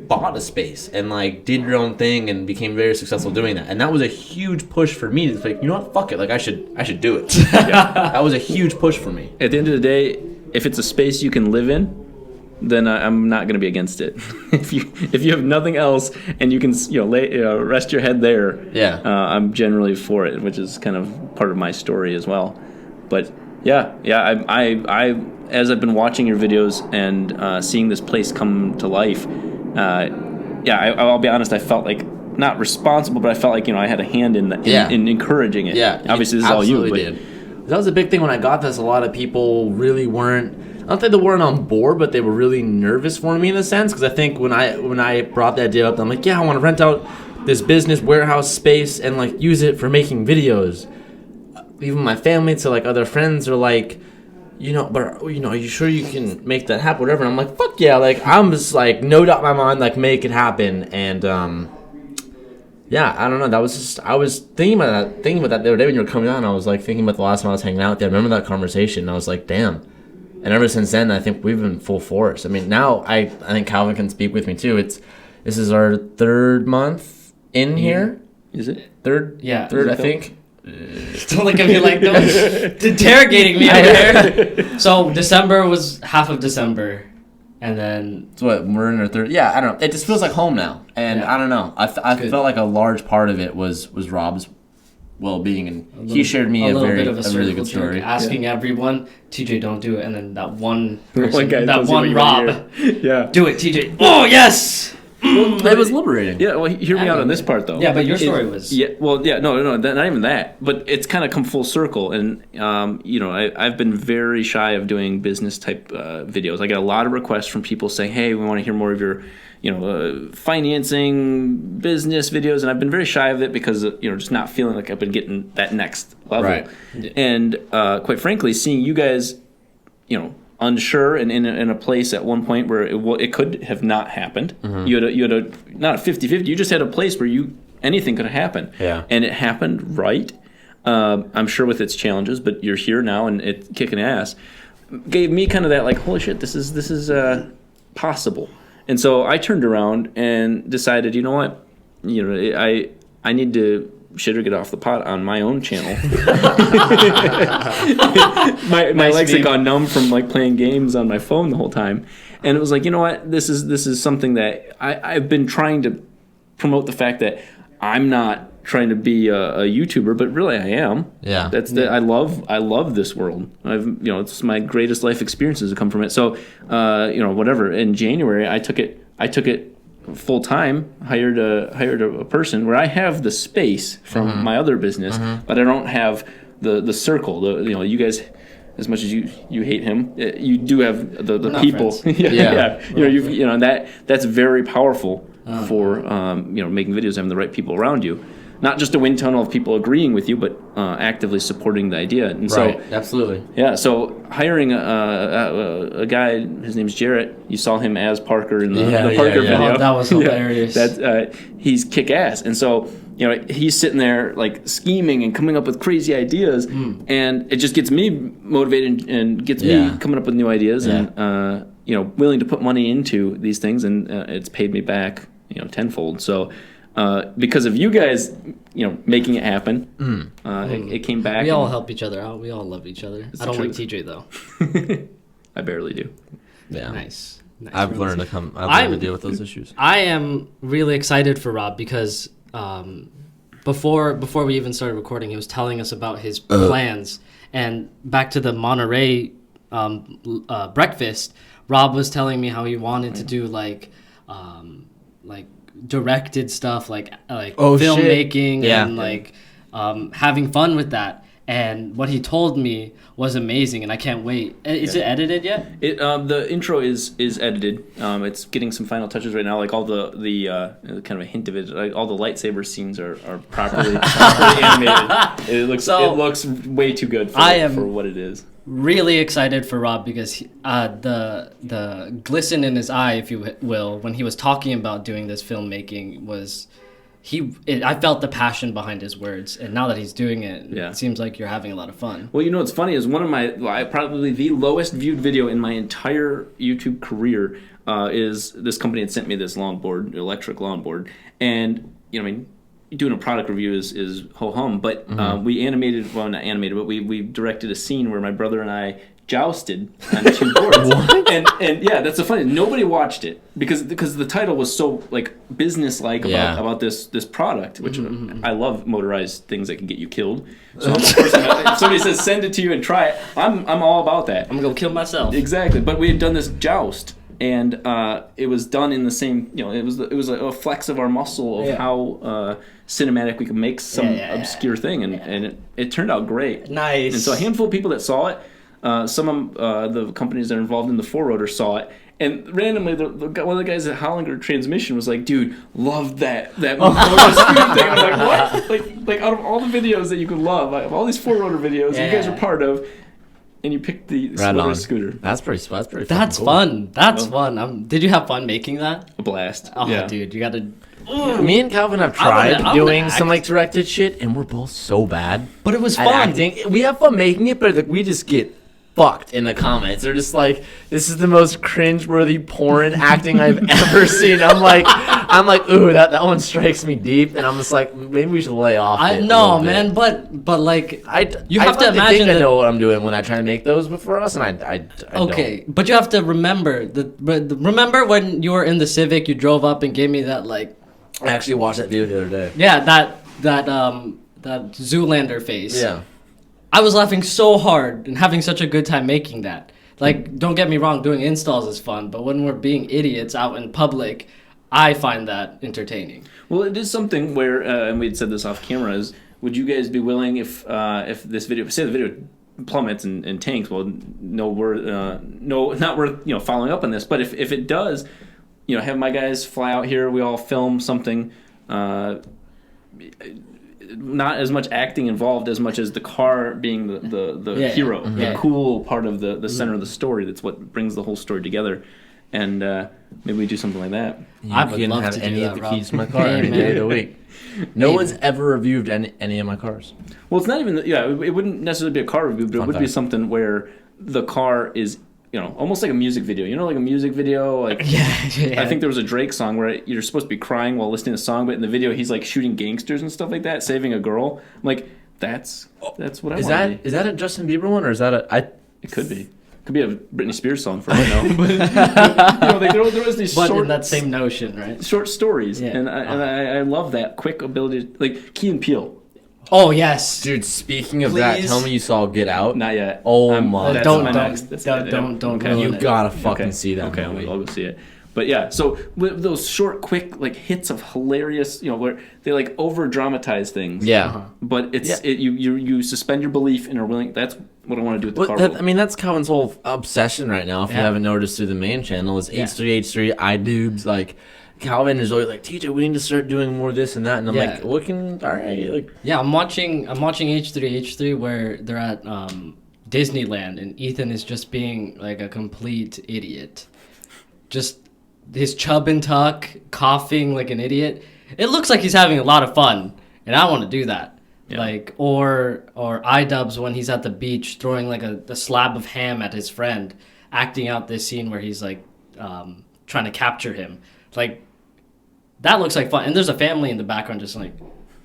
bought a space and like did your own thing and became very successful doing that. And that was a huge push for me to like, you know what, fuck it, like I should do it. That was a huge push for me. At the end of the day, if it's a space you can live in, then I'm not going to be against it. if you have nothing else and you can rest your head there, I'm generally for it, which is kind of part of my story as well. But I as I've been watching your videos and seeing this place come to life, I'll be honest, I felt like not responsible, but I felt like I had a hand in encouraging it. Yeah, obviously this is all you. Did. That was a big thing when I got this. A lot of people really weren't. I don't think they weren't on board, but they were really nervous for me in a sense, because I think when I brought that idea up, I'm like, I want to rent out this business warehouse space and like use it for making videos. Even my family to like other friends are like, are you sure you can make that happen? Whatever. And I'm like, fuck yeah! Like I'm just like no doubt in my mind, like make it happen. And I don't know. That was just I was thinking about that the other day when you were coming on. I was like thinking about the last time I was hanging out there. I remember that conversation. And I was like, damn. And ever since then, I think we've been full force. I mean, now I think Calvin can speak with me too. This is our 3rd month in here. Is it? Third, I think. Don't look at me like those interrogating me over here. So December was half of December, and then so what? We're in our 3rd. Yeah, I don't know. It just feels like home now, and I don't know. I felt like a large part of it was Rob's well-being, and he shared me a really good story. Asking everyone, TJ, don't do it, and then that one person, one guy, that one Rob, do it, TJ. Oh yes. It was liberating. Yeah, well, hear me out on this part, though. Yeah, but your story was... Yeah, well, no, not even that. But it's kind of come full circle. And, I've been very shy of doing business-type videos. I get a lot of requests from people saying, hey, we want to hear more of your, financing, business videos. And I've been very shy of it because, just not feeling like I've been getting that next level. Right. And, quite frankly, seeing you guys, unsure and in a place at one point where it could have not happened. Mm-hmm. You had a not a 50-50. You just had a place where anything could have happened. Yeah. And it happened right. I'm sure with its challenges, but you're here now and it's kicking ass. Gave me kind of that like, holy shit, this is possible. And so I turned around and decided, you know what, I need to shit or get off the pot on my own channel. my legs had gone numb from like playing games on my phone the whole time, and it was like, you know what, this is something that I've been trying to promote, the fact that I'm not trying to be a YouTuber, but really I am. Yeah, I love this world. It's my greatest life experiences have come from it. So whatever. In January, I took it full time, hired a person where I have the space from my other business, but I don't have the circle. You guys, as much as you hate him, you do have the people. That's very powerful for making videos, having the right people around you. Not just a wind tunnel of people agreeing with you, but actively supporting the idea. And right, absolutely. Yeah, so hiring a guy, his name's Jarrett. You saw him as Parker in the Parker video. Oh, that was hilarious. He's kick-ass. And so, he's sitting there like scheming and coming up with crazy ideas, and it just gets me motivated and gets me coming up with new ideas and willing to put money into these things, and it's paid me back tenfold. So because of you guys, making it happen, it came back. We all help each other out. We all love each other. I don't like TJ though. I barely do. Yeah. Nice. I've learned to deal with those issues. I am really excited for Rob because before we even started recording, he was telling us about his plans. And back to the Monterey breakfast, Rob was telling me how he wanted to do like directed stuff, like filmmaking and like having fun with that. And what he told me was amazing, and I can't wait. Is it edited yet? The intro is edited. It's getting some final touches right now. Like all the kind of a hint of it. Like all the lightsaber scenes are properly animated. It looks way too good for what it is. Really excited for Rob because the glisten in his eye, if you will, when he was talking about doing this filmmaking was. I felt the passion behind his words, and now that he's doing it, it seems like you're having a lot of fun. Well, you know what's funny is one of probably the lowest viewed video in my entire YouTube career is this company had sent me this longboard, electric longboard, and doing a product review is ho-hum, but we not animated, but we directed a scene where my brother and I jousted on 2 boards. and yeah, that's the funny. Nobody watched it because the title was so like business-like about this product, which I love motorized things that can get you killed. So I'm the person if somebody says send it to you and try it, I'm all about that. I'm gonna go kill myself. Exactly. But we had done this joust, and it was done in the same. It was a flex of our muscle of how cinematic we could make some obscure thing, and it turned out great. Nice. And so a handful of people that saw it. Some of the companies that are involved in the 4-rotor saw it, and randomly, one of the guys at Hollinger Transmission was like, "Dude, loved that motor scooter thing." I'm like, "What?" Like out of all the videos that you could love, all these 4-rotor videos you guys are part of, and you picked the motor scooter. That's pretty cool. That's fun. That's fun. Did you have fun making that? A blast. Oh, dude, you got to. Me and Calvin have tried doing some like directed shit, and we're both so bad. But it was at fun. Acting. We have fun making it, but we just get fucked in the comments. They're just like, "This is the most cringe-worthy porn acting I've ever seen." I'm like, ooh, that one strikes me deep, and I'm just like, maybe we should lay off. I know, man, but like, you have to imagine. I know what I'm doing when I try to make those for us, and I okay, don't. but you have to remember remember when you were in the Civic, you drove up and gave me that like. I actually watched that video the other day. Yeah, that Zoolander face. Yeah. I was laughing so hard and having such a good time making that. Like, don't get me wrong, doing installs is fun, but when we're being idiots out in public, I find that entertaining. Well, it is something where, and we'd said this off camera, is would you guys be willing if this video, say the video plummets and tanks, well, not worth following up on this, but if it does, have my guys fly out here, we all film something, not as much acting involved as much as the car being the hero, the cool part of the center of the story. That's what brings the whole story together. And maybe we do something like that. I would love have to any do of that, the Rob. keys to my car any day of the week. No one's ever reviewed any of my cars. Well, it's not even. It wouldn't necessarily be a car review, but it would be something where the car is. Almost like a music video. Like a music video, like I think there was a Drake song where you're supposed to be crying while listening to the song, but in the video he's like shooting gangsters and stuff like that, saving a girl. I'm like, that's what I want. Is that a Justin Bieber one or is that It could be. Could be a Britney Spears song for all I know. But there was these short, in that same notion, right? Short stories, and I love that quick ability, like Key and Peele. Oh yes, dude. Speaking of that, tell me you saw Get Out. Not yet. Oh my! Don't Okay. You gotta fucking see that. Okay, movie. I'll go see it. But yeah, so with those short, quick like hits of hilarious, where they like over dramatize things. Yeah. But you suspend your belief and are willing. That's what I want to do with the car. That's Calvin's whole obsession right now. If you haven't noticed through the main channel, is H3H3 iDubes like. Calvin is always like, TJ, we need to start doing more this and that, and I'm like, all right, like. Yeah, I'm watching H3H3 where they're at Disneyland, and Ethan is just being like a complete idiot, just his chub and tuck, coughing like an idiot. It looks like he's having a lot of fun, and I want to do that. Yeah. Like or iDubbbz when he's at the beach throwing like a slab of ham at his friend, acting out this scene where he's like trying to capture him, like. That looks like fun. And there's a family in the background just like,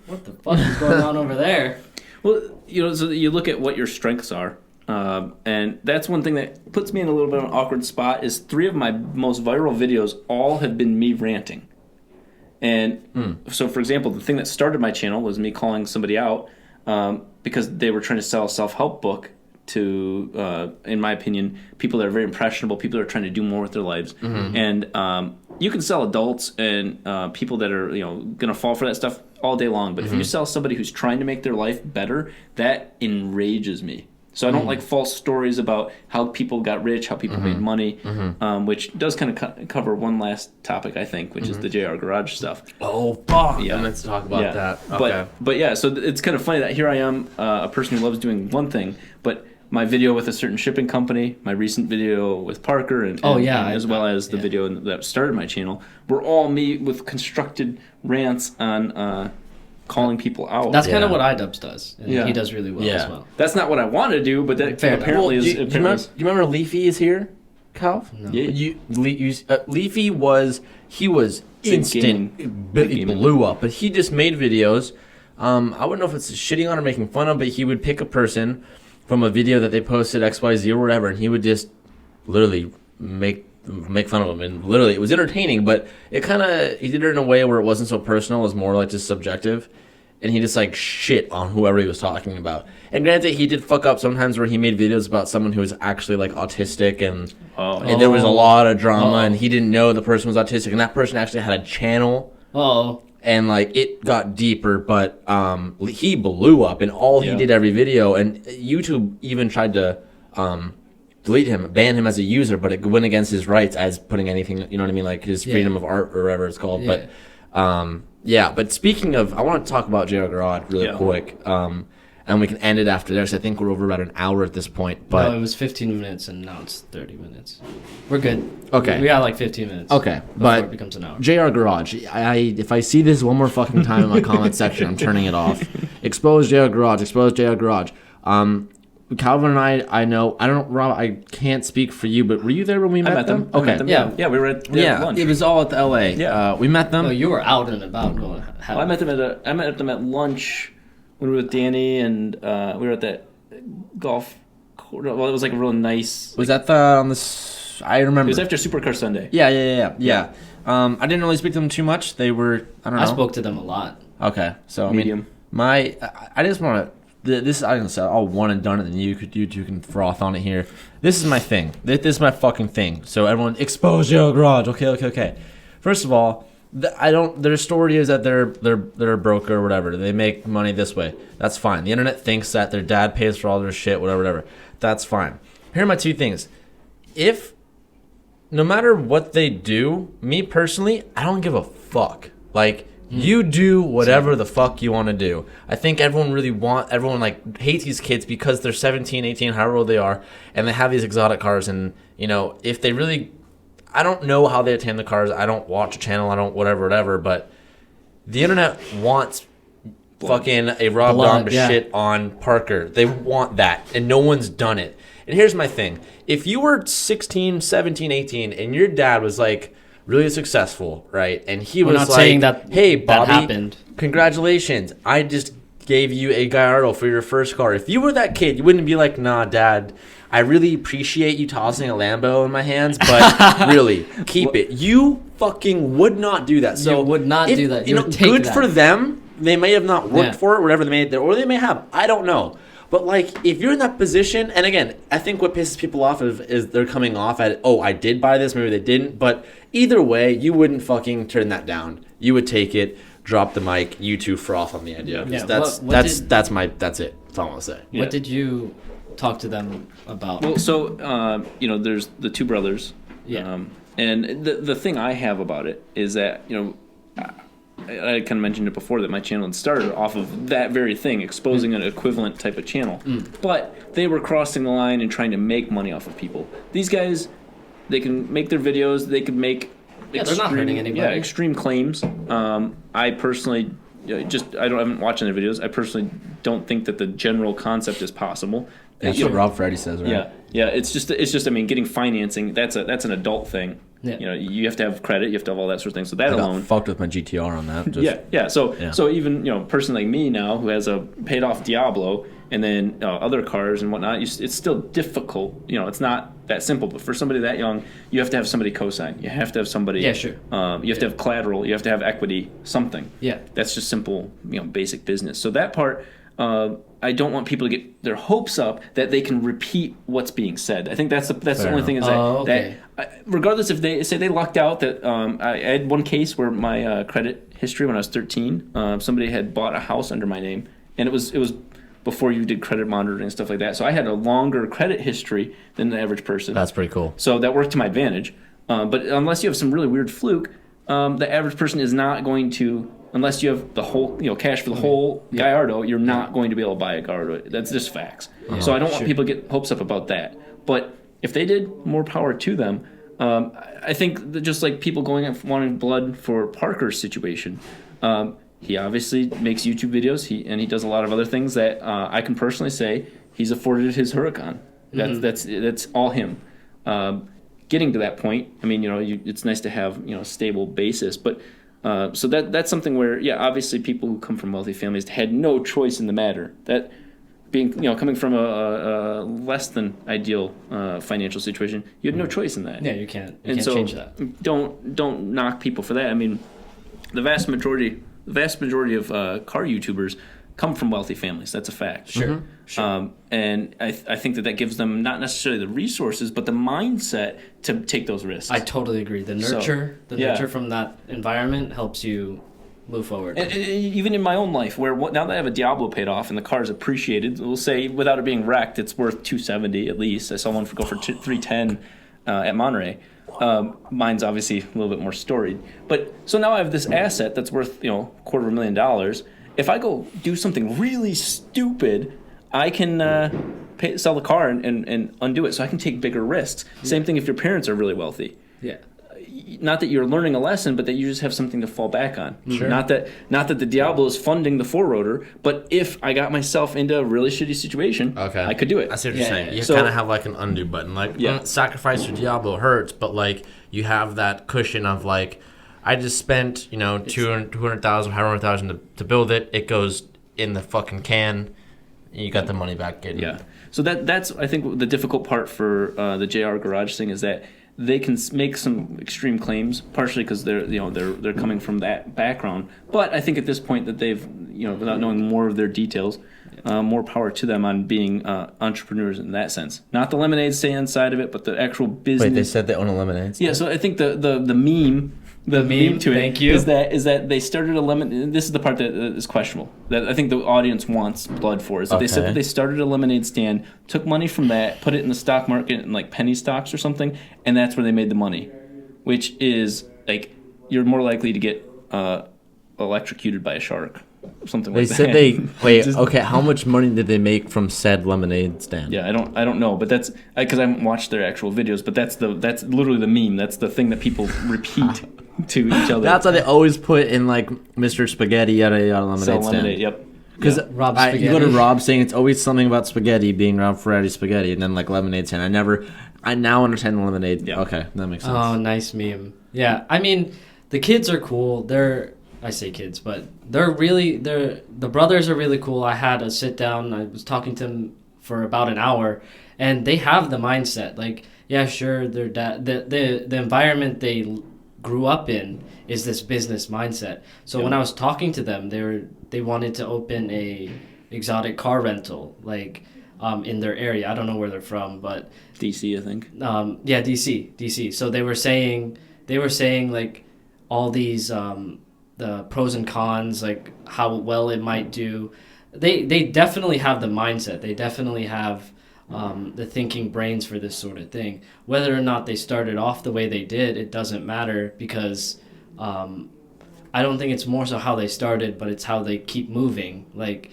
what the fuck is going on over there? Well, so you look at what your strengths are. And that's one thing that puts me in a little bit of an awkward spot is 3 of my most viral videos all have been me ranting. And so, for example, the thing that started my channel was me calling somebody out because they were trying to sell a self-help book to, in my opinion, people that are very impressionable, people that are trying to do more with their lives. And you can sell adults and people that are going to fall for that stuff all day long. But if you sell somebody who's trying to make their life better, that enrages me. So I don't like false stories about how people got rich, how people made money, which does kind of cover one last topic, I think, which is the JR Garage stuff. Oh, fuck. Yeah. I meant to talk about that. But yeah, so it's kind of funny that here I am, a person who loves doing one thing, but my video with a certain shipping company, my recent video with Parker, and as well as the video that started my channel, were all me with constructed rants on calling people out. That's kind of what iDubbbz does. And he does really well as well. That's not what I want to do, but that apparently is. Do you remember Leafy is here, Calv? No. Yeah. Leafy was instant. He blew up, but he just made videos. I wouldn't know if it's shitting on or making fun of, but he would pick a person from a video that they posted XYZ or whatever, and he would just literally make fun of him, and literally it was entertaining, but it kind of, he did it in a way where it wasn't so personal, it was more like just subjective, and he just like shit on whoever he was talking about. And granted, he did fuck up sometimes where he made videos about someone who was actually like autistic, and there was a lot of drama, and he didn't know the person was autistic, and that person actually had a channel. And like it got deeper, but he blew up, and all he did every video, and YouTube even tried to delete him, ban him as a user, but it went against his rights as putting anything, you know what I mean, like his freedom of art or whatever it's called. But but speaking of, I want to talk about JR Garage really quick, and we can end it after this. I think we're over about an hour at this point. But no, it was 15 minutes, and now it's 30 minutes. We're good. Okay. We got like 15 minutes. Okay, before but it becomes an hour. JR Garage, if I see this one more fucking time in my comment section, I'm turning it off. Expose JR Garage. Expose JR Garage. Calvin and I know. I don't, Rob. I can't speak for you, but were you there when we met them? Okay. Met them. Yeah, we were at lunch. It was all at the LA. Yeah, we met them. No, you were out and about going. I met them at lunch when we were with Danny, and we were at that golf course. Well, it was like a real nice. Was that on this? I remember. It was after Supercar Sunday. Yeah. I didn't really speak to them too much. They were. I don't know. I spoke to them a lot. Okay, so medium. I just want to. This I'm gonna say all one and done, and then you two can froth on it here. This is my thing. This is my fucking thing. So everyone, expose your garage. Okay. First of all, their story is that they're a broker or whatever. They make money this way. That's fine. The internet thinks that their dad pays for all their shit, whatever. That's fine. Here are my two things. If no matter what they do, me personally, I don't give a fuck. Like. You do whatever the fuck you want to do. I think everyone like hates these kids because they're 17, 18, however old they are, and they have these exotic cars, and if they really, I don't know how they attain the cars. I don't watch a channel. I don't whatever, but the internet wants fucking a Rob Dahm to shit on Parker. They want that, and no one's done it. And here's my thing. If you were 16, 17, 18, and your dad was like really successful, right? And he was not like, saying that hey, Bobby, that happened. Congratulations. I just gave you a Gallardo for your first car. If you were that kid, you wouldn't be like, nah, Dad, I really appreciate you tossing a Lambo in my hands, but really, keep it. You fucking would not do that. So you would not do that. You would take good that. for them. They may have not worked for it, whatever they may, or they may have. I don't know. But, like, if you're in that position, and again, I think what pisses people off is they're coming off at, oh, I did buy this, maybe they didn't. But either way, you wouldn't fucking turn that down. You would take it, drop the mic, you two froth on the idea. Yeah, that's it. That's all I want to say. Yeah. What did you talk to them about? Well, so, there's the two brothers. Yeah. And the thing I have about it is that, I kind of mentioned it before that my channel had started off of that very thing, exposing an equivalent type of channel. But they were crossing the line and trying to make money off of people. These guys, they can make their videos. They could make they're not hurting anybody. Yeah, extreme claims. I personally, I haven't watched their videos. I personally don't think that the general concept is possible. That's what Rob Freddy says, right? Yeah. It's just. I mean, getting financing. That's an adult thing. Yeah. You know, you have to have credit, you have to have all that sort of thing. So that I alone. got fucked with my GTR on that. Just, Yeah. So even, you know, a person like me now who has a paid off Diablo and then other cars and whatnot, it's still difficult. You know, it's not that simple. But for somebody that young, you have to have somebody co-sign. You have to have somebody. Yeah, sure. You have to have collateral. You have to have equity. Something. Yeah. That's just simple, you know, basic business. So that part, I don't want people to get their hopes up that they can repeat what's being said. I think that's the only thing is that regardless if they say they lucked out, that I had one case where my credit history when I was 13, somebody had bought a house under my name, and it was before you did credit monitoring and stuff like that. So I had a longer credit history than the average person. That's pretty cool. So that worked to my advantage. But unless you have some really weird fluke, the average person is not going to. Unless you have the whole, you know, cash for the whole Gallardo, you're not going to be able to buy a Gallardo. That's just facts. So I don't want people to get hopes up about that. But if they did, more power to them. I think that just like people going and wanting blood for Parker's situation, he obviously makes YouTube videos. He does a lot of other things that I can personally say he's afforded his Huracan. That's all him. Getting to that point, I mean, you know, it's nice to have, you know, a stable basis, but. So that's something where, yeah, obviously people who come from wealthy families had no choice in the matter. That being, you know, coming from a less than ideal financial situation, you had no choice in that. Yeah, you can't change that. Don't knock people for that. I mean, the vast majority of car YouTubers come from wealthy families. That's a fact. Sure. And I think that gives them not necessarily the resources, but the mindset to take those risks. I totally agree. The nurture from that environment helps you move forward. And even in my own life, where now that I have a Diablo paid off and the car's appreciated, we'll say without it being wrecked, it's worth $270 at least. I saw one go for $310 at Monterey. Mine's obviously a little bit more storied, but so now I have this asset that's worth, you know, $250,000. If I go do something really stupid, I can sell the car and undo it, so I can take bigger risks. Same thing if your parents are really wealthy. Yeah. Not that you're learning a lesson, but that you just have something to fall back on. Sure. Not that the Diablo is funding the four-rotor, but if I got myself into a really shitty situation, I could do it. I see what you're saying. You So- kind of have like an undo button. Like, sacrifice your Diablo hurts, but like you have that cushion of like, I just spent, you know, 200,000, 100,000 to build it. It goes in the fucking can. You got the money back. Yeah. So that's I think the difficult part for the JR Garage thing is that they can make some extreme claims, partially because they're coming from that background. But I think at this point that they've, you know, without knowing more of their details, more power to them on being entrepreneurs in that sense. Not the lemonade stand side of it, but the actual business. Wait, they said they own a lemonade stand? Yeah, so I think the meme. The meme to it thank you. is that they started a lemonade. This is the part that is questionable. That I think the audience wants blood for. Is that they said that they started a lemonade stand, took money from that, put it in the stock market in like penny stocks or something, and that's where they made the money. Which is like you're more likely to get electrocuted by a shark, or something They like that. said okay, how much money did they make from said lemonade stand? Yeah, I don't know, but that's because I haven't watched their actual videos. But that's literally the meme. That's the thing that people repeat to each other. That's why they always put in like Mr. Spaghetti yada yada lemonade Sell stand. lemonade. Yep. Because Rob you go to Spaghetti. Rob saying it's always something about spaghetti being Rob Ferretti spaghetti, and then like lemonade stand. I now understand the lemonade. Yeah. Okay, that makes sense. Oh, nice meme. Yeah, I mean, the kids are cool. I say kids, but the brothers are really cool. I had a sit down. I was talking to them for about an hour, and they have the mindset. Like, yeah, sure, their dad, the environment they grew up in is this business mindset. So when I was talking to them, they wanted to open a exotic car rental, like in their area. I don't know where they're from, but DC, I think. yeah, DC. So they were saying like all these the pros and cons, like how well it might do. They definitely have the mindset. They definitely have the thinking brains for this sort of thing. Whether or not they started off the way they did, it doesn't matter, because I don't think it's more so how they started, but it's how they keep moving. Like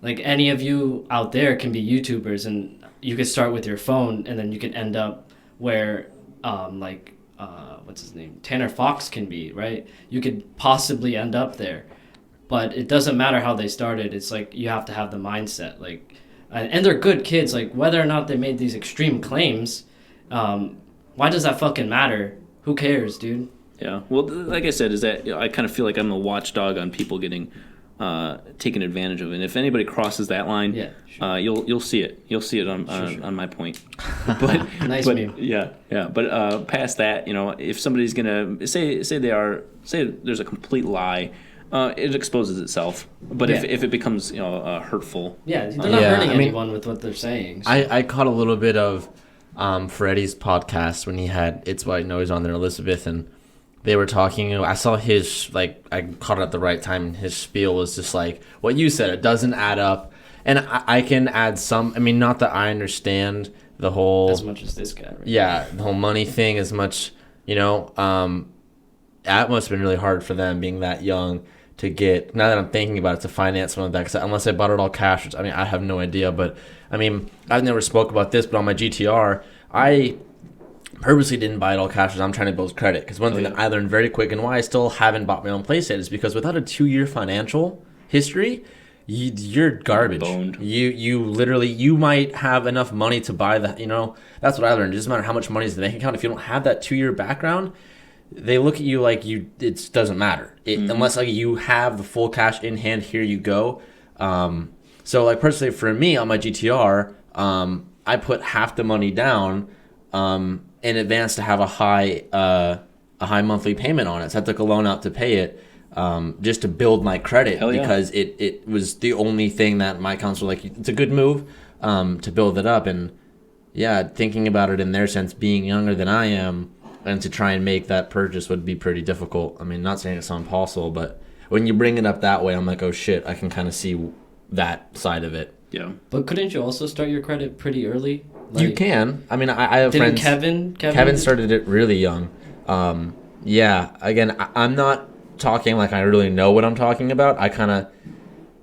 any of you out there can be YouTubers, and you could start with your phone, and then you could end up where what's his name, Tanner Fox can be, right? You could possibly end up there, but it doesn't matter how they started. It's like you have to have the mindset, like, and they're good kids. Like, whether or not they made these extreme claims, why does that fucking matter? Who cares, dude? Yeah. Well, like I said, is that I kind of feel like I'm a watchdog on people getting taken advantage of, and if anybody crosses that line, Yeah, sure. you'll see it. You'll see it on my point. But Nice but, meme. Yeah. But past that, if somebody's gonna say there's a complete lie, it exposes itself. But Yeah. if it becomes hurtful, Yeah, they're not Yeah, hurting I mean, anyone with what they're saying. So. I caught a little bit of Freddie's podcast when he had It's White Noise on there, Elizabeth, and they were talking. I saw his, like, I caught it at the right time, and his spiel was just like what you said. It doesn't add up. And I can add some, I mean, not that I understand the whole... as much as this guy. Right? Yeah, the whole money thing as much, that must have been really hard for them being that young to get, now that I'm thinking about it, to finance one of that. Because unless I bought it all cash, which, I mean, I have no idea. But, I mean, I've never spoke about this, but on my GTR, I purposely didn't buy it all cash because I'm trying to build credit. Because one thing that I learned very quick and why I still haven't bought my own place yet is because without a 2-year financial history, you're garbage. Boned. You literally, you might have enough money to buy the, that's what I learned. It doesn't matter how much money is in the bank account. If you don't have that 2-year background, they look at you like it doesn't matter. Unless like you have the full cash in hand, here you go. So like personally for me on my GTR, I put half the money down in advance to have a high monthly payment on it. So I took a loan out to pay it. Just to build my credit because it was the only thing that my accounts were like, it's a good move to build it up. And yeah, thinking about it in their sense, being younger than I am and to try and make that purchase would be pretty difficult. I mean, not saying it's impossible, but when you bring it up that way, I'm like, oh shit, I can kind of see that side of it. Yeah. But couldn't you also start your credit pretty early? You can. I mean, I have Didn't friends. Kevin started it really young. Yeah, again, I'm not talking like I really know what I'm talking about.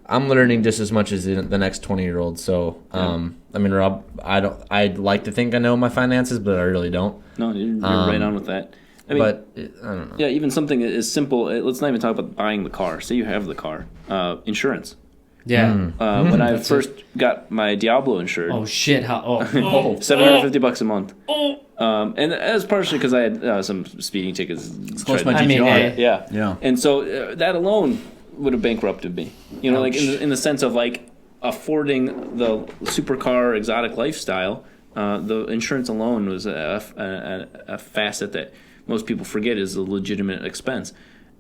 I'm learning just as much as the next 20-year-old. So, I mean, Rob, I'd like to think I know my finances, but I really don't. No, you're right on with that. I mean, But I don't know. yeah, even something as simple. Let's not even talk about buying the car. Say you have the car, insurance. Yeah. When I first got my Diablo insured, Oh shit! $750 a month. And that's partially because I had some speeding tickets. close to my I mean, GTR. Yeah. Yeah. And so that alone would have bankrupted me. Like in the sense of like affording the supercar exotic lifestyle. The insurance alone was a facet that most people forget is a legitimate expense.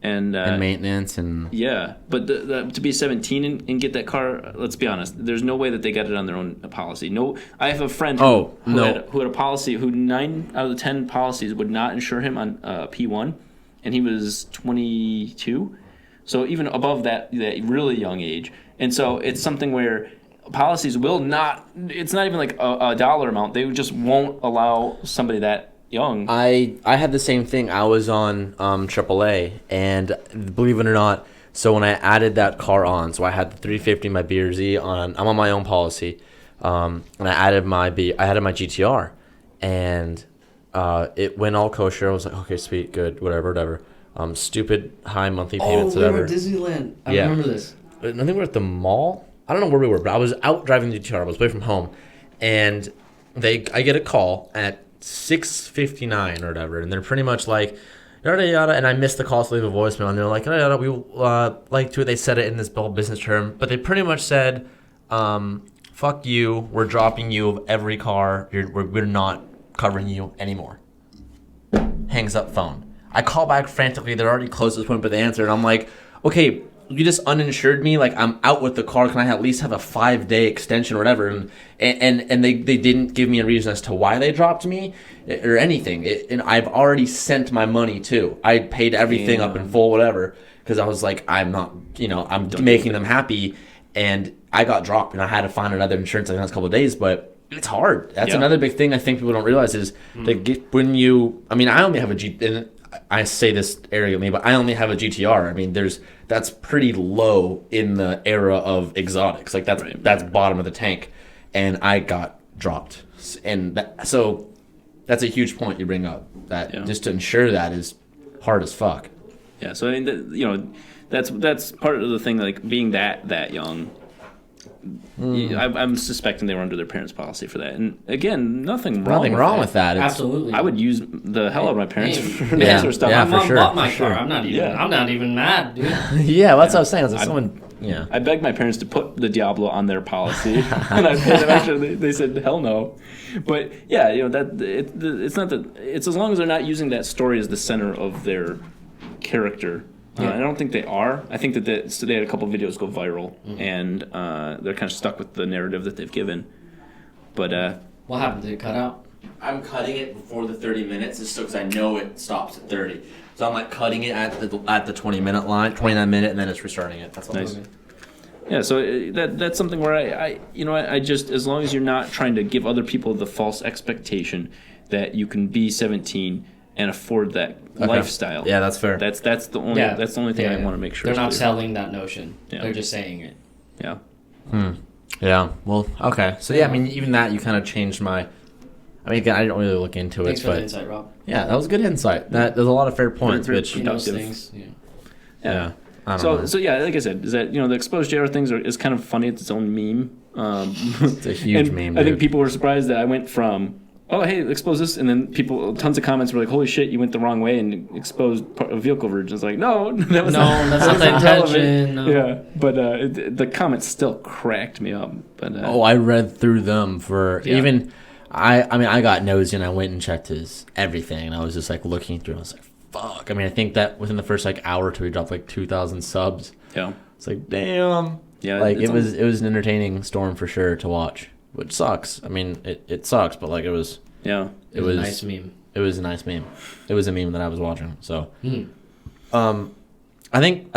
And maintenance and yeah, but to be 17 and get that car, let's be honest, there's no way that they got it on their own policy. No, I have a friend who had a policy who 9 out of the 10 policies would not insure him on P1, and he was 22, so even above that really young age. And so it's something where policies will not. It's not even like a dollar amount. They just won't allow somebody that young. I had the same thing. I was on AAA, and believe it or not, so when I added that car on, so I had the 350, my BRZ on. I'm on my own policy, and I added my GTR, and it went all kosher. I was like, okay, sweet, good, whatever. Stupid high monthly payments, we were whatever. at Disneyland. I Yeah. remember this. I think we were at the mall. I don't know where we were, but I was out driving the GTR. I was away from home, and I get a call at 6:59 or whatever, and they're pretty much like yada yada, and I missed the call to leave a voicemail, and they're like yada yada, we like to, they said it in this business term, but they pretty much said fuck you, we're dropping you of every car, we're not covering you anymore. Hangs up phone. I call back frantically, they're already close to this point, but they answer, and I'm like, okay, you just uninsured me, like I'm out with the car, can I at least have a 5-day extension or whatever? And they didn't give me a reason as to why they dropped me or anything. And I've already sent my money too. I paid everything up in full, whatever, because I was like, I'm not, I'm making them happy, and I got dropped, and I had to find another insurance in the next couple of days, but it's hard. That's another big thing I think people don't realize is that when you, I mean, I only have a G, and I say this arrogantly, but I only have a GTR. I mean, that's pretty low in the era of exotics. Like that's bottom of the tank, and I got dropped. And so that's a huge point you bring up. That just to ensure that is hard as fuck. Yeah. So I mean, that's part of the thing. Like being that young, I'm suspecting they were under their parents' policy for that. And again, nothing wrong. Nothing wrong with that. It's, Absolutely. I would use the hell out of my parents Hey, for yeah, that sort of stuff. yeah, My for mom sure, bought my for car. sure. I'm not even mad, dude. yeah, that's what I was saying. I was like, someone, yeah. I begged my parents to put the Diablo on their policy, and actually they said hell no. But yeah, it's not that. It's as long as they're not using that story as the center of their character. Yeah. I don't think they are. I think that so they had a couple videos go viral, and they're kind of stuck with the narrative that they've given. But What happened? Did it cut out? I'm cutting it before the 30 minutes just so because I know it stops at 30. So I'm like cutting it at the 20-minute line, 29-minute, and then it's restarting it. That's all. Nice. Yeah, so that's something where I just, as long as you're not trying to give other people the false expectation that you can be 17 and afford that lifestyle. Yeah, that's fair. That's the only thing I want to make sure. They're not clear. selling that notion. Yeah. They're just saying it. Yeah. Yeah. Well, okay. So yeah, I mean, even that you kind of changed my. I mean, again, I didn't really look into Thanks it, for but the insight, Rob. yeah, that was good insight. There's a lot of fair points, Very which He knows productive. things. Yeah. yeah. I don't know. So yeah, like I said, is that the exposed JR things is kind of funny. It's its own meme. It's a huge meme. I think Dude. people were surprised that I went from, oh hey, expose this, and then tons of comments were like, holy shit, you went the wrong way and exposed a vehicle version. It's like, no, that was That's not the wasn't relevant. intention. No. Yeah, but the comments still cracked me up. But Oh, I read through them for even. I mean, I got nosy and I went and checked his everything, and I was just like looking through. And I was like, fuck. I mean, I think that within the first like hour or two, he dropped like 2,000 subs. yeah, It's like, damn. yeah, Like it's it was an entertaining storm for sure to watch, which sucks. I mean, it sucks, but like it was It was a nice meme. It was a nice meme. It was a meme that I was watching. So, Hmm. I think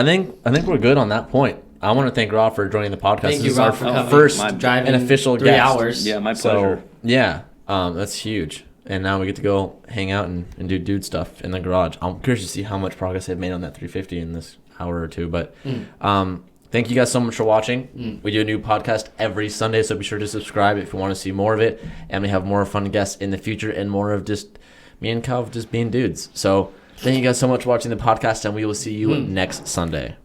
we're good on that point. I want to thank Rob for joining the podcast. Thank This you, is Rob, our for coming. first Driving an official 3 guest. hours. yeah, my So pleasure. yeah, that's huge. And now we get to go hang out and do dude stuff in the garage. I'm curious to see how much progress they've made on that 350 in this hour or two. But thank you guys so much for watching. We do a new podcast every Sunday, so be sure to subscribe if you want to see more of it. And we have more fun guests in the future and more of just me and Calv just being dudes. So thank you guys so much for watching the podcast, and we will see you next Sunday.